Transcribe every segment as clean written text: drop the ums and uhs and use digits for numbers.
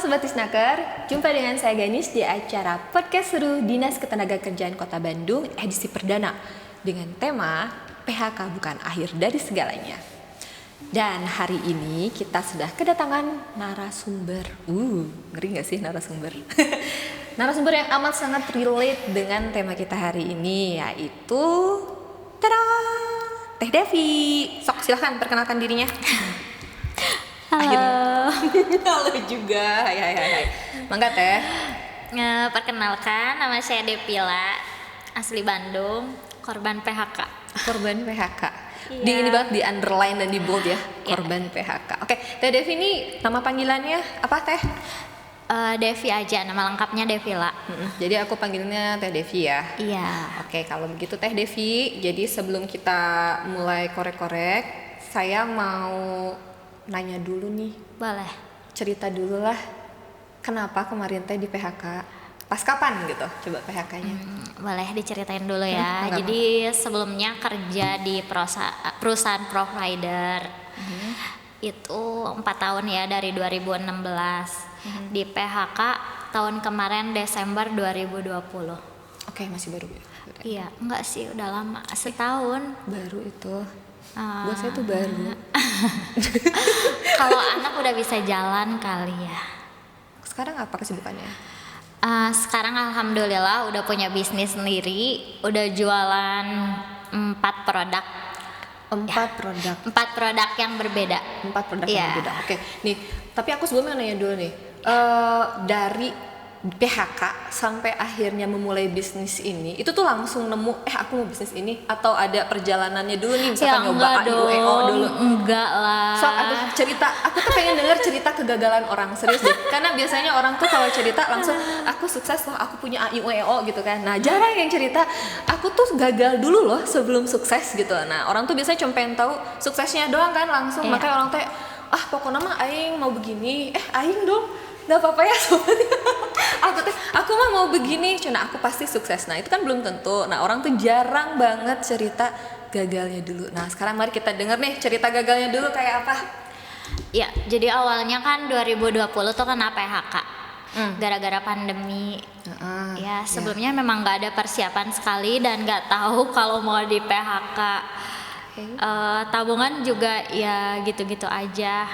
Sobat Tisnaker, jumpa dengan saya Ganis di acara Podcast Seru Dinas Ketenagakerjaan Kota Bandung edisi perdana dengan tema PHK bukan akhir dari segalanya. Dan hari ini kita sudah kedatangan narasumber. Ngeri gak sih narasumber? Narasumber yang amat sangat relate dengan tema kita hari ini, yaitu Teh Devi. Sok silahkan perkenalkan dirinya. Halo. Halo juga. Hai. Mangga Teh. Perkenalkan, nama saya Devila, asli Bandung, korban PHK. Korban PHK. Iya. Ini banget di underline dan di bold ya, korban PHK. Oke, Teh Devi ini nama panggilannya apa Teh? Devi aja, nama lengkapnya Devila. Jadi aku panggilnya Teh Devi ya. Iya. Oke, kalau begitu Teh Devi, jadi sebelum kita mulai korek-korek, saya mau nanya dulu nih. Boleh. Cerita dulu lah, kenapa kemarin Teh di PHK? Pas kapan gitu? Coba PHK-nya. Boleh diceritain dulu ya. Enggak Jadi sebelumnya kerja di perusahaan provider. Itu 4 tahun ya, dari 2016. Di PHK tahun kemarin Desember 2020. Oke, masih baru ya? Iya, enggak sih, udah lama, setahun. Baru itu. Buat saya tuh baru. Kalau anak udah bisa jalan kali ya. Sekarang apa kesibukannya? Sekarang alhamdulillah udah punya bisnis sendiri, udah jualan 4 produk. 4 produk. 4 produk yang berbeda. 4 produk Iya. yang berbeda. Oke, nih. Tapi aku sebelumnya nanya dulu nih. Dari PHK sampai akhirnya memulai bisnis ini, itu tuh langsung nemu aku mau bisnis ini, atau ada perjalanannya dulu nih, misalkan nyoba AIUEO dulu? Enggak lah. So, aku tuh pengen denger cerita kegagalan orang, serius deh. Karena biasanya orang tuh kalau cerita langsung aku sukses loh, aku punya AIUEO gitu kan. Nah, jarang yang cerita aku tuh gagal dulu loh sebelum sukses gitu. Nah, orang tuh biasanya cuma pengen tahu suksesnya doang kan langsung. Iya. Makanya orang tuh pokoknya mah aing mau begini. Aing dong. Gak apa-apa ya sobat. aku mah mau begini, cuma aku pasti sukses. Nah, itu kan belum tentu. Nah, orang tuh jarang banget cerita gagalnya dulu. Nah, sekarang mari kita denger nih cerita gagalnya dulu kayak apa. Ya, jadi awalnya kan 2020 tuh kena PHK. Gara-gara pandemi. Ya, sebelumnya memang gak ada persiapan sekali dan gak tahu kalau mau di PHK. Tabungan juga ya gitu-gitu aja.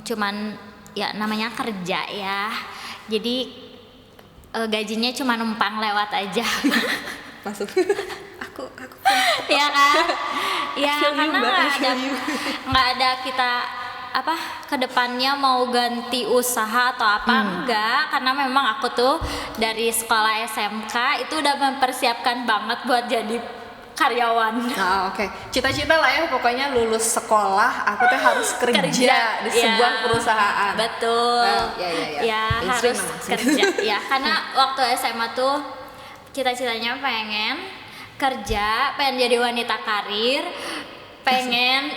Cuman ya namanya kerja ya, jadi gajinya cuma numpang lewat aja. Masuk. aku Ya kan, ya feel you, karena Mbak. nggak ada kita kedepannya mau ganti usaha atau apa enggak, karena memang aku tuh dari sekolah SMK itu udah mempersiapkan banget buat jadi karyawan. Oke. Cita-cita lah ya, pokoknya lulus sekolah aku tuh harus kerja di sebuah perusahaan. Betul. Ya. Harus kerja. Ya, karena waktu SMA tuh cita-citanya pengen kerja, pengen jadi wanita karir, pengen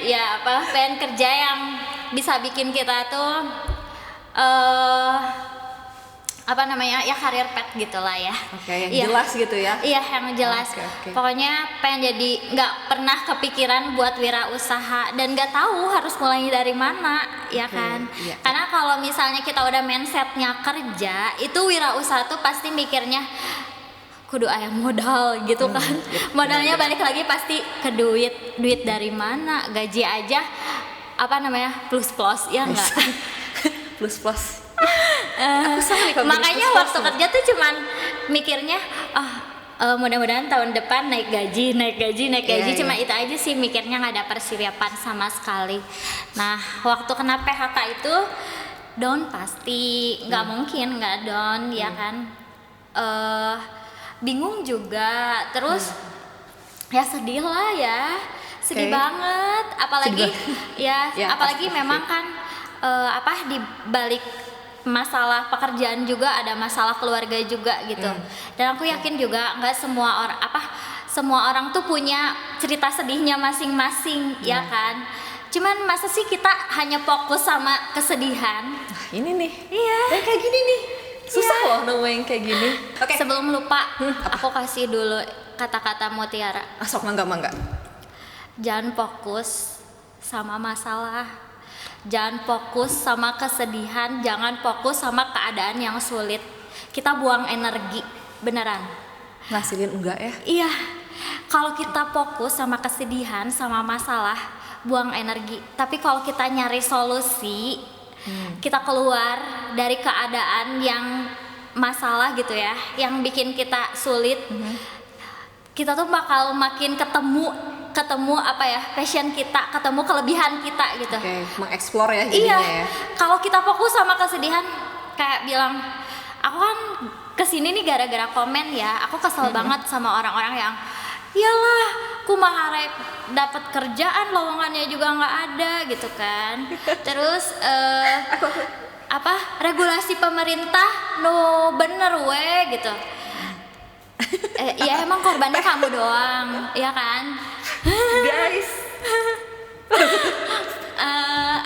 pengen kerja yang bisa bikin kita tuh karir pet gitulah ya. Oke, yang jelas gitu ya. Iya, yang jelas. Oke. Pokoknya pengen jadi, nggak pernah kepikiran buat wirausaha dan nggak tahu harus mulai dari mana, ya kan? Iya. Karena kalau misalnya kita udah mindsetnya kerja, itu wirausaha tuh pasti mikirnya kudu aya modal gitu kan. Modalnya balik lagi pasti ke duit dari mana? Gaji aja plus ya enggak? plus. Aku sama nih kalau Makanya plus-plus waktu kerja tuh cuman mikirnya mudah-mudahan tahun depan naik gaji. Iya. Cuma itu aja sih mikirnya, nggak ada persiapan sama sekali. Nah, waktu kena PHK itu down pasti, nggak mungkin nggak down ya kan. Bingung juga, terus ya sedih lah ya, sedih banget, apalagi apalagi pasti. memang kan di balik masalah pekerjaan juga ada masalah keluarga juga gitu. Dan aku yakin juga nggak semua orang tuh punya cerita sedihnya masing-masing, ya kan. Cuman masa sih kita hanya fokus sama kesedihan? Ini nih. Iya. Kayak gini nih. Susah loh nemuin kayak gini. Oke. Sebelum lupa, aku kasih dulu kata-kata mutiara. Sok mangga. Jangan fokus sama masalah, Jangan fokus sama kesedihan, jangan fokus sama keadaan yang sulit. Kita buang energi, beneran. Ngasilin enggak ya? Iya, kalau kita fokus sama kesedihan, sama masalah, buang energi. Tapi kalau kita nyari solusi, kita keluar dari keadaan yang masalah gitu ya, yang bikin kita sulit, kita tuh bakal makin ketemu apa ya, passion kita, ketemu kelebihan kita gitu. Oke, mengeksplor ya Iya, jadinya ya. kalau kita fokus sama kesedihan, kayak bilang, aku kan kesini nih gara-gara komen ya, aku kesel banget sama orang-orang yang, iyalah, kumaha rek dapat kerjaan, lowongannya juga nggak ada gitu kan. Terus regulasi pemerintah no bener we gitu. Ya emang korbannya kamu doang, ya kan? Guys.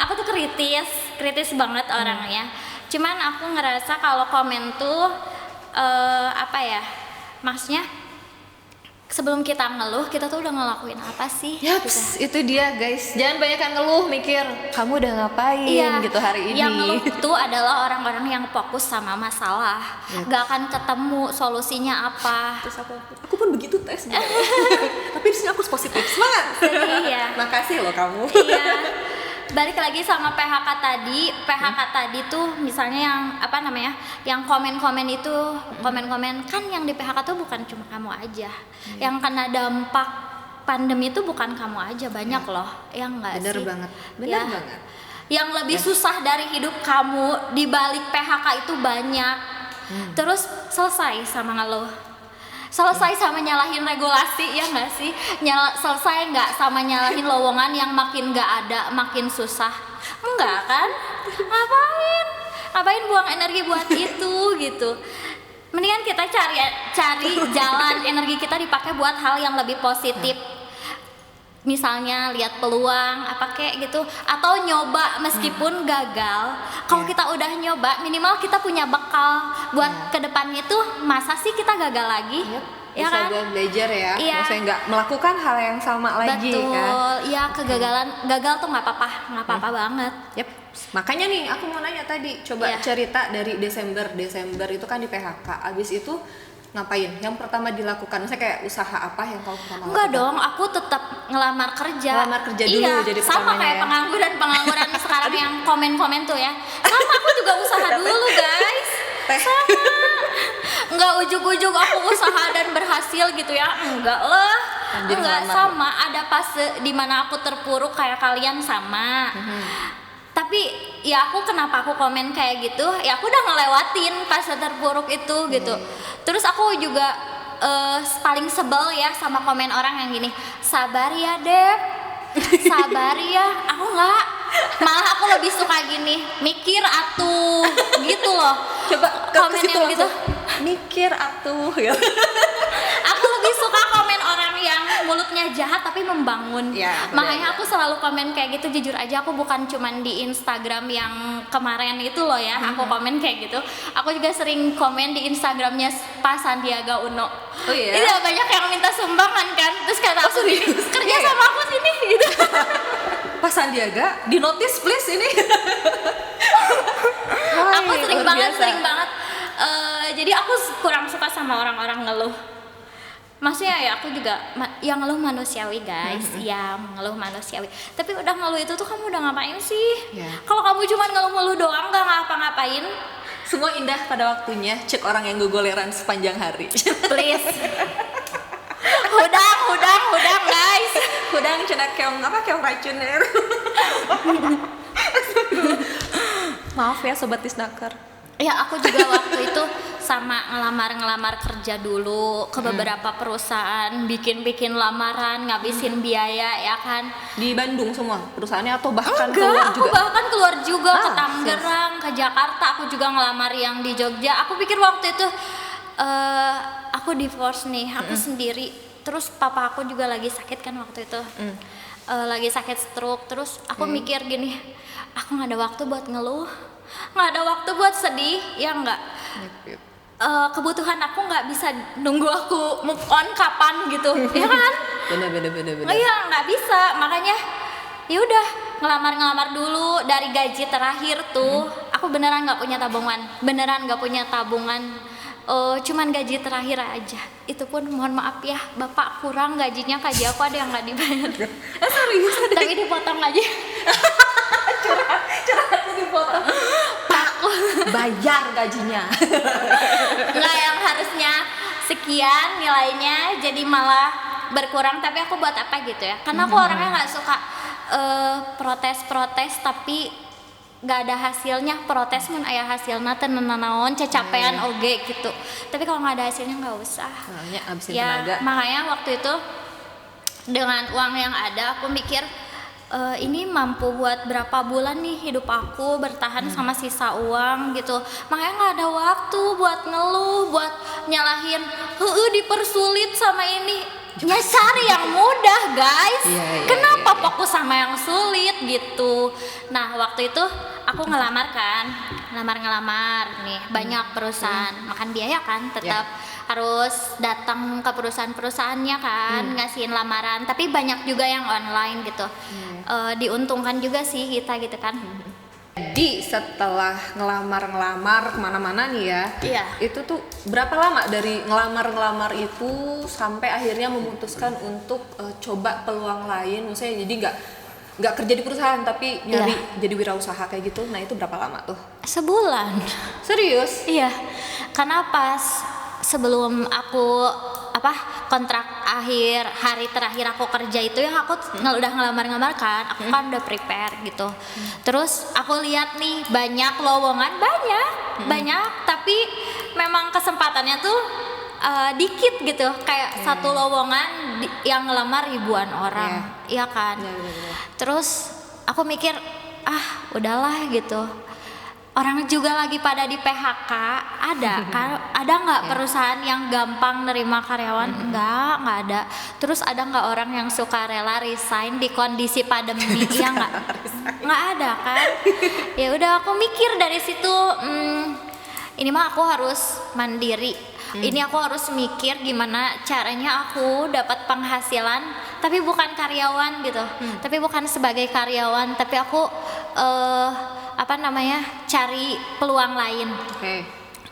Aku tuh kritis banget orangnya. Cuman aku ngerasa kalau komen tuh maksudnya sebelum kita ngeluh, kita tuh udah ngelakuin apa sih? Yaps, gitu. itu dia guys. Jangan banyak ngeluh, mikir kamu udah ngapain gitu hari ini. Yang ngeluh itu adalah orang-orang yang fokus sama masalah, gak akan ketemu solusinya apa. Terus aku pun begitu tes. Tapi di sini aku positif, semangat. Iya. Makasih loh kamu. Iya. Balik lagi sama PHK tadi tuh misalnya yang komen-komen itu, komen-komen kan yang di PHK tuh bukan cuma kamu aja. Yang kena dampak pandemi itu bukan kamu aja, banyak loh, yang enggak sih? Bener banget. Yang lebih susah dari hidup kamu di balik PHK itu banyak. Terus selesai sama ngeluh. Selesai sama nyalahin regulasi, ya nggak sih? Selesai nggak sama nyalahin lowongan yang makin nggak ada, makin susah? Enggak kan? Ngapain buang energi buat itu gitu? Mendingan kita cari jalan energi kita dipakai buat hal yang lebih positif. Misalnya lihat peluang apa kayak gitu, atau nyoba meskipun gagal. Kalau kita udah nyoba, minimal kita punya bekal buat kedepannya tuh. Masa sih kita gagal lagi? Ya bisa kan? buat belajar ya. Iya. Maksudnya nggak melakukan hal yang sama lagi. Betul. Kan? Iya, gagal tuh nggak apa-apa banget. Yep. Makanya nih aku mau nanya tadi, coba cerita dari Desember itu kan di PHK. Abis itu ngapain? Yang pertama dilakukan, misalnya kayak usaha apa yang kamu pertama Enggak lakukan? dong, aku tetap ngelamar kerja. Ngelamar kerja dulu iya, jadi sama pertamanya kayak ya? pengangguran sekarang yang komen-komen tuh ya. Sama, aku juga usaha dulu guys. Sama. Enggak ujuk-ujuk aku usaha dan berhasil gitu ya. Enggak lah. Enggak, sama. Ada fase dimana aku terpuruk kayak kalian, sama. Tapi ya kenapa aku komen kayak gitu, ya aku udah ngelewatin fase terpuruk itu gitu. Terus aku juga paling sebel ya sama komen orang yang gini, sabar ya Dep, sabar ya. Aku nggak, malah aku lebih suka gini, mikir atuh gitu loh. Coba komen yang gitu, mikir atuh ya. Aku lebih suka komen orang yang mulutnya jahat tapi membangun. Ya, makanya aku selalu komen kayak gitu. Jujur aja aku bukan cuman di Instagram yang kemarin itu loh ya, aku komen kayak gitu. Aku juga sering komen di Instagramnya Pak Sandiaga Uno. Oh iya? Itu banyak yang minta sumbangan kan. Terus kata aku gini, kerja sama aku sini gitu. Pak Sandiaga, di notice please ini. Aku sering banget. Jadi aku kurang suka sama orang-orang ngeluh. Maksudnya ya aku juga yang ngeluh manusiawi guys, ya ngeluh manusiawi. Tapi udah ngeluh itu tuh kamu udah ngapain sih? Kalau kamu cuma ngeluh-ngeluh doang gak ngapa-ngapain. Semua indah pada waktunya. Cek orang yang gogoleran sepanjang hari. Please. Hudang guys. Hudang cina keong racun ya. Maaf ya sobat Tisnaker. Ya aku juga waktu itu sama ngelamar kerja dulu ke beberapa perusahaan, bikin lamaran, ngabisin biaya ya kan. Di Bandung semua perusahaannya atau bahkan Enggak, keluar aku juga? bahkan keluar juga ke Ah, Tangerang, ke Jakarta. Aku juga ngelamar yang di Jogja. Aku pikir waktu itu aku divorce nih, aku sendiri. Terus papa aku juga lagi sakit kan waktu itu. Lagi sakit stroke. Terus aku mikir gini, aku nggak ada waktu buat ngeluh, nggak ada waktu buat sedih, ya nggak. Kebutuhan aku nggak bisa nunggu aku move on kapan gitu, ya kan? Bener. Iya, nggak bisa. Makanya ya udah ngelamar dulu dari gaji terakhir tuh. Aku beneran nggak punya tabungan. Cuman gaji terakhir aja. Itu pun mohon maaf ya, Bapak kurang gajinya, gaji aku ada yang nggak dibayar. Serius? Tapi dipotong aja. Curhatnya dipotong. Aku bayar gajinya. Nggak, yang harusnya sekian nilainya jadi malah berkurang. Tapi aku buat apa gitu ya? Karena aku orangnya nggak suka protes tapi gak ada hasilnya. Protes mun aya hasilna teu nanaon cacapean oge gitu. Tapi kalau nggak ada hasilnya nggak usah. Habisin Ya tenaga. makanya waktu itu dengan uang yang ada aku mikir ini mampu buat berapa bulan nih hidup aku bertahan sama sisa uang gitu. Makanya nggak ada waktu buat ngeluh, buat nyalahin dipersulit sama ini. Cari yang mudah guys. Kenapa fokus sama yang sulit gitu. Nah waktu itu aku ngelamar nih banyak perusahaan, makan biaya kan, tetap harus datang ke perusahaannya kan, ngasihin lamaran. Tapi banyak juga yang online gitu. Diuntungkan juga sih kita gitu kan. Jadi setelah ngelamar kemana-mana nih ya, Iya. itu tuh berapa lama dari ngelamar itu sampai akhirnya memutuskan untuk coba peluang lain, maksudnya jadi nggak kerja di perusahaan tapi nyari jadi wirausaha kayak gitu. Nah itu berapa lama tuh? Sebulan. Serius? Iya, karena pas sebelum aku kontrak akhir hari terakhir aku kerja itu yang aku udah ngelamar kan, aku kan udah prepare gitu. Terus aku lihat nih banyak lowongan, banyak, tapi memang kesempatannya tuh dikit gitu, kayak satu lowongan yang ngelamar ribuan orang, iya kan. Terus aku mikir udahlah gitu. Orang juga lagi pada di PHK, ada nggak perusahaan yang gampang nerima karyawan? Nggak ada. Terus ada nggak orang yang suka rela resign di kondisi pandemi? Iya nggak ada kan? Ya udah aku mikir dari situ, ini mah aku harus mandiri. Ini aku harus mikir gimana caranya aku dapat penghasilan, tapi bukan karyawan gitu, tapi bukan sebagai karyawan, tapi aku cari peluang lain.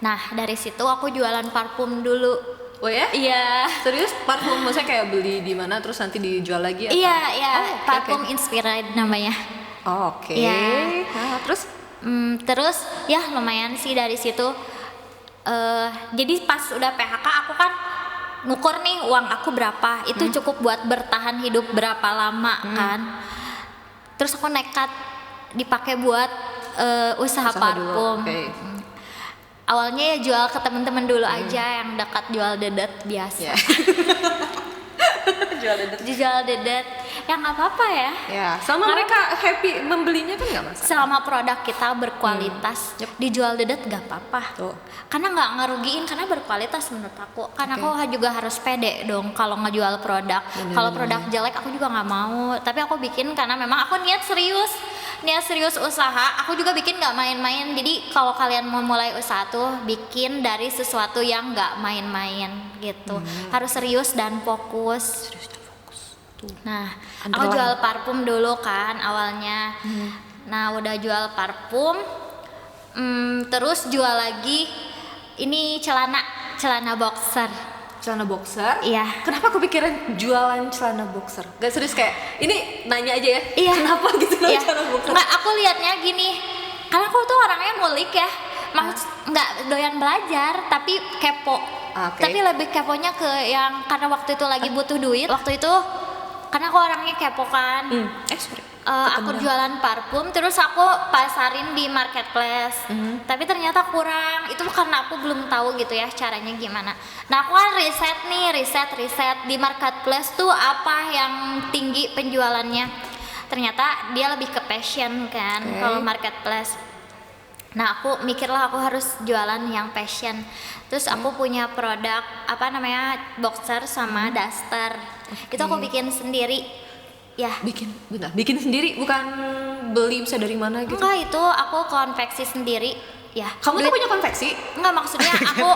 Nah dari situ aku jualan parfum dulu. Oh ya? Iya. Serius? Parfum maksudnya kayak beli di mana terus nanti dijual lagi atau? Iya, parfum Inspired namanya. Oke. Iya. Nah, terus? Terus ya lumayan sih dari situ. Jadi pas udah PHK aku kan ngukur nih uang aku berapa, itu cukup buat bertahan hidup berapa lama kan. Terus aku nekat dipakai buat usaha parfum. Awalnya ya jual ke teman-teman dulu aja yang dekat, jual dedet biasa. Jual dedet ya nggak apa-apa ya. Selama mereka happy membelinya kan nggak masalah. Selama produk kita berkualitas, dijual dedet nggak apa-apa. Karena nggak ngerugiin, karena berkualitas menurut aku. Karena aku juga harus pede dong kalau ngejual produk. Kalau produk jelek aku juga nggak mau. Tapi aku bikin karena memang aku niat serius usaha. Aku juga bikin nggak main-main. Jadi kalau kalian mau mulai usaha tuh bikin dari sesuatu yang nggak main-main gitu. Harus serius dan fokus. Nah, aku jual parfum dulu kan awalnya. Nah, udah jual parfum, terus jual lagi ini celana boxer. Celana boxer? Iya. Kenapa kepikiran jualan celana boxer? Gak serius kayak ini nanya aja ya. Iya. Kenapa gitu celana boxer? Nggak, aku lihatnya gini. Karena aku tuh orangnya ngulik ya. Nggak doyan belajar, tapi kepo. Tapi lebih keponya ke yang karena waktu itu lagi butuh duit. Waktu itu karena aku orangnya kepo kan. Aku jualan parfum terus aku pasarin di marketplace. Tapi ternyata kurang. Itu karena aku belum tahu gitu ya caranya gimana. Nah aku kan riset di marketplace tuh apa yang tinggi penjualannya. Ternyata dia lebih ke passion kan kalau marketplace. Nah aku mikirlah aku harus jualan yang passion. Terus aku punya produk boxer sama duster. Itu aku bikin sendiri. Ya. Bikin sendiri, bukan beli bisa dari mana gitu? Enggak, itu aku konveksi sendiri. Ya. Kamu tuh punya konveksi? Enggak, maksudnya aku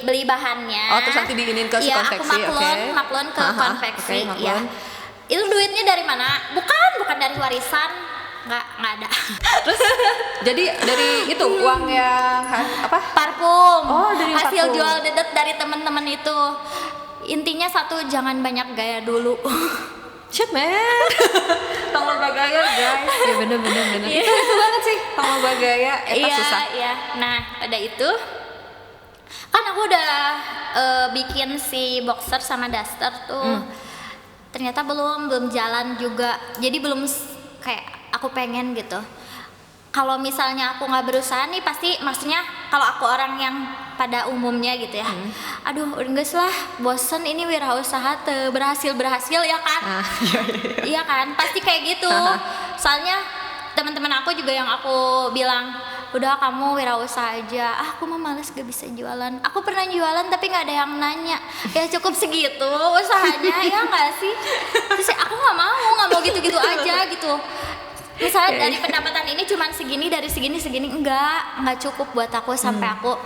beli bahannya. Terus nanti diinin ke si konveksi. Aku maklun ke konveksi. Ya. Itu duitnya dari mana? Bukan dari warisan, nggak ada. Terus jadi dari itu uang yang apa? Parfum. Oh, dari hasil parfum. jual dedet dari teman-teman itu. Intinya satu, jangan banyak gaya dulu. Shit man. Tong loba gaya guys. Ya bener. Itu banget sih. Tong loba gaya eta susah. Iya. Nah, udah itu kan aku udah bikin si boxer sama duster tuh. Ternyata belum jalan juga. Jadi belum kayak aku pengen gitu. Kalau misalnya aku nggak berusaha nih, pasti maksudnya kalau aku orang yang pada umumnya gitu ya, aduh enggak lah, bosen ini wirausaha berhasil ya kan. Iya kan, pasti kayak gitu. Soalnya teman-teman aku juga yang aku bilang, udah kamu wirausaha aja. Aku mah males gak bisa jualan. Aku pernah jualan tapi nggak ada yang nanya. Ya cukup segitu usahanya ya nggak sih. Terus aku nggak mau gitu-gitu aja gitu. Misalnya dari pendapatan ini cuman segini, dari segini enggak cukup buat aku. Sampai aku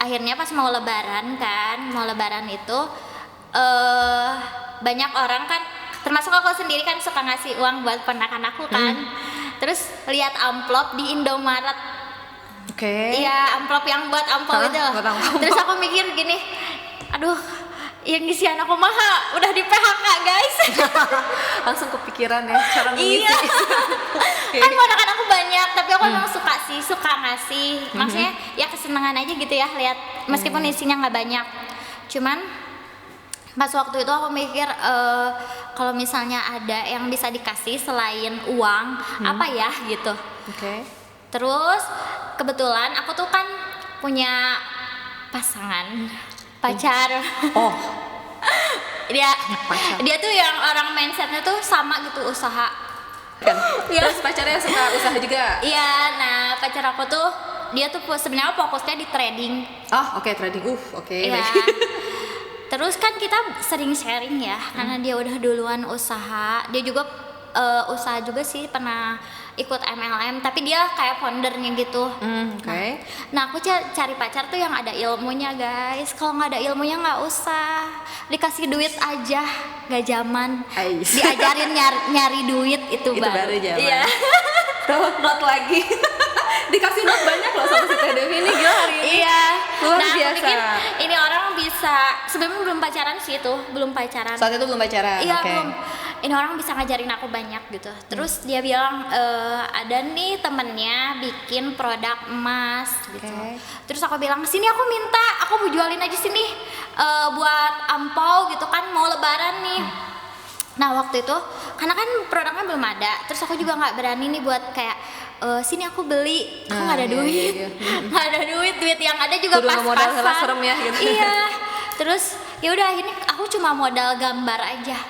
akhirnya pas mau lebaran itu banyak orang kan, termasuk aku sendiri kan suka ngasih uang buat ponakan aku kan. Terus lihat amplop di Indomaret. Iya, amplop yang buat amplop itu. Terus aku mikir gini, aduh, yang ngisi anak aku maha udah di PHK guys. Langsung kepikiran ya cara mengisi. Iya. Kan ponakan aku banyak, tapi aku emang suka ngasih. Maksudnya ya kesenangan aja gitu ya lihat, meskipun isinya nggak banyak. Cuman pas waktu itu aku mikir kalau misalnya ada yang bisa dikasih selain uang, apa ya gitu. Terus kebetulan aku tuh kan punya pacar. Oh. Dia tuh yang orang mindsetnya tuh sama gitu, usaha Kan. Terus pacarnya suka usaha juga. Iya, nah pacar aku tuh dia tuh sebenarnya fokusnya di trading. Oh, trading. Iya. Terus kan kita sering sharing ya, karena dia udah duluan usaha. Dia juga usaha juga sih, pernah ikut MLM, tapi dia kayak foundernya gitu. Nah aku cari pacar tuh yang ada ilmunya guys. Kalau nggak ada ilmunya nggak usah, dikasih duit aja nggak zaman. Diajarin nyari duit itu baru zaman. Iya. Tuh not lagi. Dikasih not banyak loh sama si Teh Devi ini, gila hari ini. Iya. Luar Nah biasa. aku pikir ini orang bisa, sebenarnya belum pacaran sih itu, belum pacaran. Saat itu belum pacaran. Iya belum. Ini orang bisa ngajarin aku banyak gitu. Terus dia bilang ada nih temennya bikin produk emas gitu. Terus aku bilang, sini aku minta, aku mau jualin aja sini buat ampau gitu kan, mau lebaran nih. Nah waktu itu karena kan produknya belum ada, terus aku juga nggak berani nih buat kayak sini aku beli, aku nggak ada duit, nggak ada duit yang ada juga pas-pasan. Modal serem ya gitu. Iya. Terus ya udah akhirnya aku cuma modal gambar aja.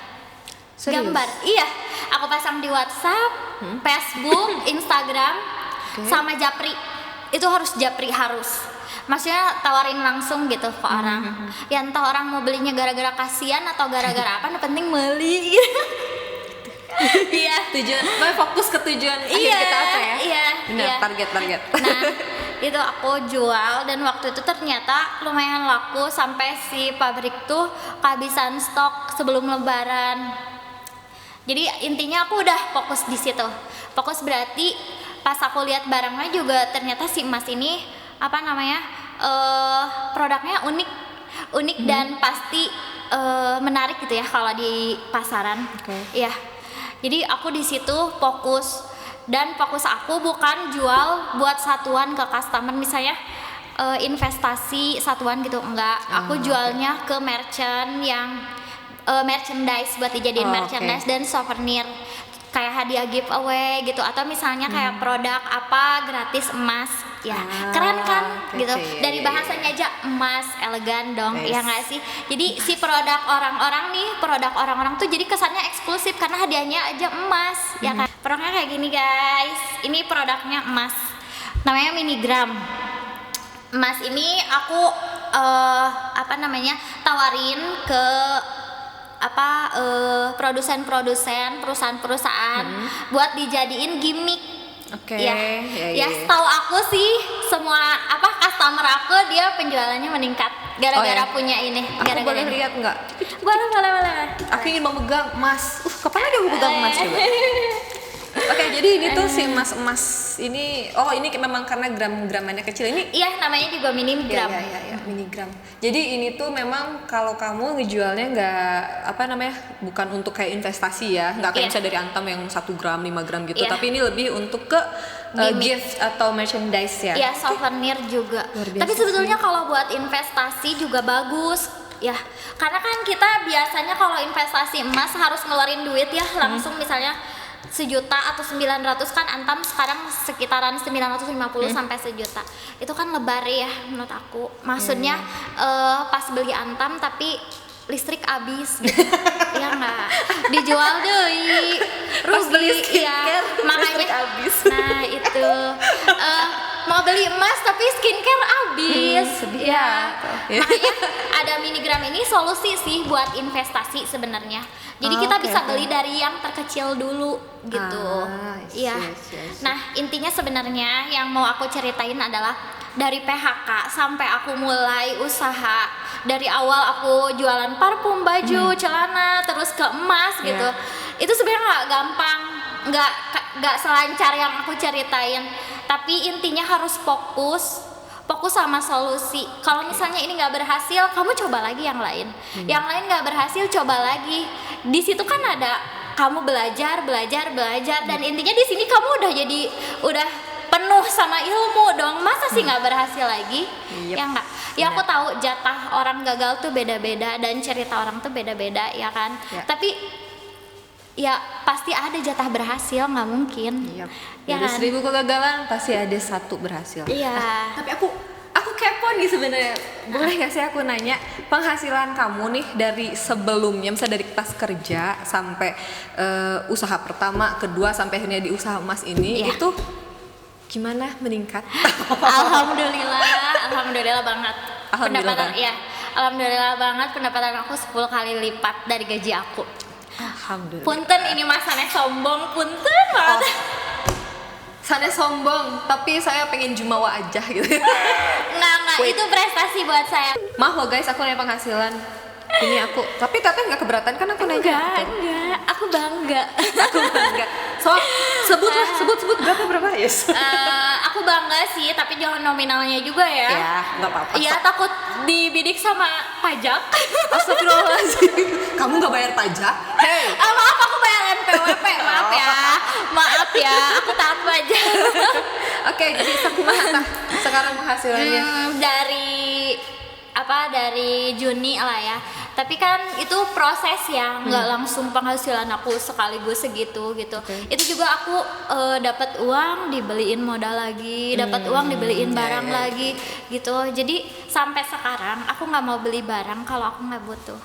Serius? Gambar, iya. Aku pasang di WhatsApp, Facebook, Instagram, sama Japri. Itu harus Japri harus. Maksudnya tawarin langsung gitu ke orang. Ya entah orang mau belinya gara-gara kasihan atau gara-gara apa, yang penting beli. Iya. Tujuan, fokus ke tujuan akhir kita apa ya? Iya. Benar, target. Nah, itu aku jual dan waktu itu ternyata lumayan laku sampai si pabrik tuh kehabisan stok sebelum lebaran. Jadi intinya aku udah fokus di situ. Fokus berarti pas aku lihat barangnya juga ternyata si emas ini produknya unik dan pasti menarik gitu ya kalau di pasaran. Iya. Jadi aku di situ fokus, dan fokus aku bukan jual buat satuan ke customer misalnya investasi satuan gitu, enggak. Aku jualnya ke merchant yang merchandise buat dijadiin merchandise dan souvenir kayak hadiah giveaway gitu, atau misalnya kayak produk apa gratis emas ya. Keren kan gitu, dari bahasanya aja emas, elegan dong. Ya nggak sih? Jadi si produk orang-orang tuh jadi kesannya eksklusif karena hadiahnya aja emas ya kan. Produknya kayak gini guys, ini produknya emas, namanya Minigram. Emas ini aku tawarin ke produsen-produsen, perusahaan-perusahaan buat dijadiin gimmick. Ya, setahu aku sih semua customer aku dia penjualannya meningkat. gara-gara Oh, ya? punya ini. Aku Gara-gara boleh ini. lihat nggak? Boleh. Aku ingin memegang emas. Kapan lagi aku pegang emas coba? Oke, jadi ini tuh si emas ini, ini memang karena gram-gramannya kecil ini. Iya, namanya juga miligram. Ya, miligram. Jadi ini tuh memang kalau kamu ngejualnya bukan untuk kayak investasi ya, nggak kayak misalnya dari Antam yang 1 gram, 5 gram gitu, tapi ini lebih untuk ke gift atau merchandise ya. Iya, souvenir juga. Luar biasa Tapi sebetulnya kalau buat investasi juga bagus. Ya, karena kan kita biasanya kalau investasi emas harus ngeluarin duit ya, langsung misalnya 1.000.000 atau 900 kan Antam sekarang sekitaran 950 sampai 1.000.000. Itu kan lebar ya menurut aku. Maksudnya pas beli Antam tapi listrik habis gitu. Ya enggak. Dijual deui. Pas beli Rugi ya. Makanya listrik habis. Nah, itu mau beli emas tapi skincare habis. Sedih Ya. ya. Makanya ada miligram ini solusi sih buat investasi sebenarnya. Jadi kita Oke, bisa oke. beli dari yang terkecil dulu gitu. Iya. Yes. Nah, intinya sebenarnya yang mau aku ceritain adalah dari PHK sampai aku mulai usaha. Dari awal aku jualan parfum, baju, celana, terus ke emas gitu. Itu sebenarnya nggak gampang, nggak selancar yang aku ceritain. Tapi intinya harus fokus sama solusi. Kalau misalnya ini nggak berhasil, kamu coba lagi yang lain. Yang lain nggak berhasil, coba lagi. Di situ kan ada kamu belajar dan intinya di sini kamu udah penuh sama ilmu dong. Masa sih nggak berhasil lagi? Yep. Ya nggak. Ya aku tahu jatah orang gagal tuh beda-beda dan cerita orang tuh beda-beda ya kan. Ya. Tapi ya pasti ada jatah berhasil, nggak mungkin. Yep. Ya Dari kan? 1000 kegagalan pasti ada 1 berhasil. Iya. Tapi aku kepo nih sebenarnya. Boleh nggak sih aku nanya penghasilan kamu nih dari sebelumnya, misalnya dari pas kerja sampai usaha pertama, kedua sampai akhirnya di usaha emas ini Iya. itu gimana meningkat? Alhamdulillah banget. Alhamdulillah banget pendapatan aku 10 kali lipat dari gaji aku. Alhamdulillah. Punten ini masane sombong, punten banget. Sana sombong, tapi saya pengen jumawa aja gitu. Nggak, Wait. itu prestasi buat saya. Maaf loh guys, aku nanya penghasilan. Ini aku, tapi teteh nggak keberatan kan aku nanya. Enggak, aku bangga. Aku enggak. So, sebut berapa yes. Aku bangga sih, tapi jangan nominalnya juga ya. Ya, nggak apa-apa. Iya, takut dibidik sama pajak. Astagfirullahaladzim. Kamu nggak bayar pajak? Hey. Maaf, aku bayar NPWP. Maaf ya, aku taat pajak. Oke, jadi sekarang penghasilannya. Dari Juni lah ya. Tapi kan itu proses ya, nggak langsung penghasilan aku sekaligus segitu gitu. Itu juga aku dapat uang dibeliin modal lagi, dapat uang dibeliin barang lagi gitu. Jadi sampai sekarang aku nggak mau beli barang kalau aku nggak butuh.